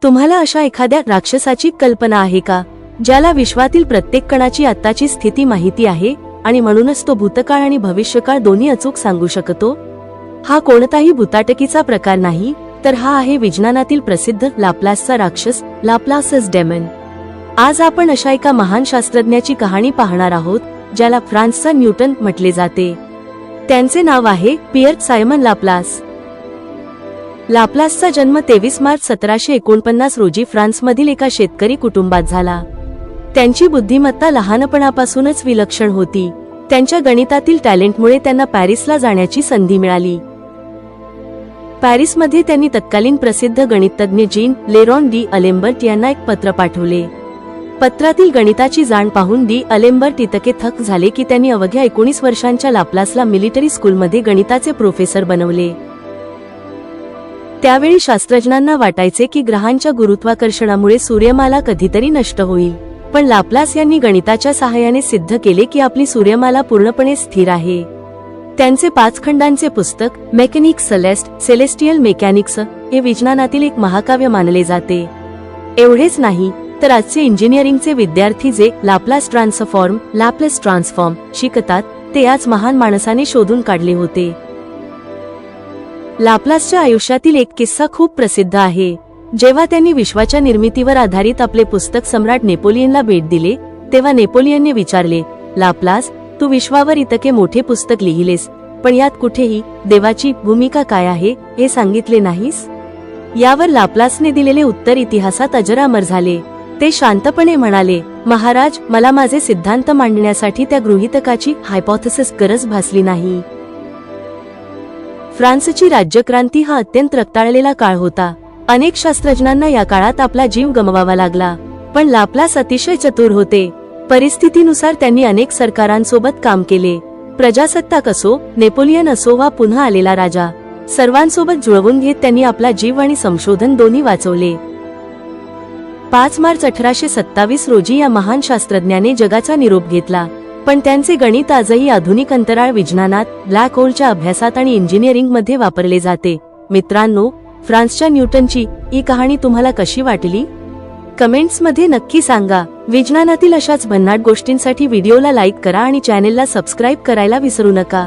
तुम्हाला अशा एखाद्या राक्षसाची कल्पना आहे का, ज्याला विश्वातील प्रत्येक कणाची आत्ताची स्थिती माहिती आहे आणि म्हणूनच तो भूतकाळ आणि भविष्यकाळ दोन्ही अचूक सांगू शकतो? हा कोणताही भूताटकीचा प्रकार नाही, तर हा आहे विज्ञानातील प्रसिद्ध लाप्लासचा राक्षस, लाप्लासस डेमन. आज आपण अशा एका महान शास्त्रज्ञाची कहाणी पाहणार आहोत, ज्याला फ्रान्सचा न्यूटन म्हटले जाते. त्यांचे नाव आहे पियर सायमन लाप्लास. लाप्लासचा जन्म 23 मार्च 1749 रोजी फ्रान्समधील एका शेतकरी कुटुंबात झाला. त्यांची बुद्धिमत्ता लहानपणापासूनच विलक्षण होती. त्यांच्या गणितातील टॅलेंटमुळे त्यांना पॅरिसला जाण्याची संधी मिळाली. पॅरिसमध्ये त्यांनी तत्कालीन प्रसिद्ध गणितज्ञ जीन लेरॉन डी अलेम्बर्ट यांना एक पत्र पाठवले. पत्रातील गणिताची जाण पाहून डी अलेम्बर्ट इतके थक्क झाले की त्यांनी अवघ्या 19 वर्षांच्या लाप्लासला मिलिटरी स्कूलमध्ये गणिताचे प्रोफेसर बनवले. त्यावेळी शास्त्रज्ञांना वाटायचे की ग्रहांच्या गुरुत्वाकर्षणामुळे सूर्यमाला कधीतरी नष्ट होईल, पण लाप्लास यांनी गणिताच्या सहाय्याने सिद्ध केले की आपली सूर्यमाला पूर्णपणे स्थिर आहे. त्यांचे 5 खंडांचे पुस्तक मेकॅनिक्स सेलेस्टियल मेकॅनिक्स हे विज्ञानातील एक महाकाव्य मानले जाते. एवढेच नाही, तर आजचे इंजिनिअरिंगचे विद्यार्थी जे लाप्लास ट्रान्सफॉर्म शिकतात, ते याच महान माणसाने शोधून काढले होते. लाप्लासच्या आयुष्यातील एक किस्सा खूप प्रसिद्ध आहे. जेव्हा त्यांनी विश्वाच्या निर्मितीवर आधारित आपले पुस्तक सम्राट नेपोलियनला भेट दिले, तेव्हा नेपोलियनने विचारले, लाप्लास, तू विश्वावर इतके मोठे पुस्तक लिहिलेस, पण यात कुठेही देवाची भूमिका काय आहे हे सांगितले नाहीस? यावर लाप्लासने दिलेले उत्तर इतिहासात अजरामर झाले. ते शांतपणे म्हणाले, महाराज, मला माझे सिद्धांत मांडण्यासाठी त्या गृहीतकाची हायपोथेसिस गरज भासली नाही. फ्रान्सची राज्यक्रांती हा अत्यंत रक्ताळलेला काळ होता. अनेक शास्त्रज्ञांना या काळात आपला जीव गमवावा लागला, पण लाप्लास अतिशय चतुर होते. परिस्थितीनुसार त्यांनी अनेक सरकारांसोबत काम केले. प्रजासत्ताक असो, नेपोलियन असो वा पुन्हा आलेला राजा, सर्वांसोबत जुळवून घेत त्यांनी आपला जीव आणि संशोधन दोन्ही वाचवले. 5 मार्च 1827 रोजी या महान शास्त्रज्ञाने जगाचा निरोप घेतला, पण त्यांचे गणित आजही आधुनिक अंतराळ विज्ञानात, ब्लॅक होलच्या अभ्यासात आणि इंजिनिअरिंगमध्ये वापरले जाते. मित्रांनो, फ्रान्सच्या न्यूटनची ही कहाणी तुम्हाला कशी वाटली? कमेंट्समध्ये नक्की सांगा. विज्ञानातील अशाच भन्नाट गोष्टींसाठी व्हिडिओला लाईक करा आणि चॅनेलला सबस्क्राईब करायला विसरू नका.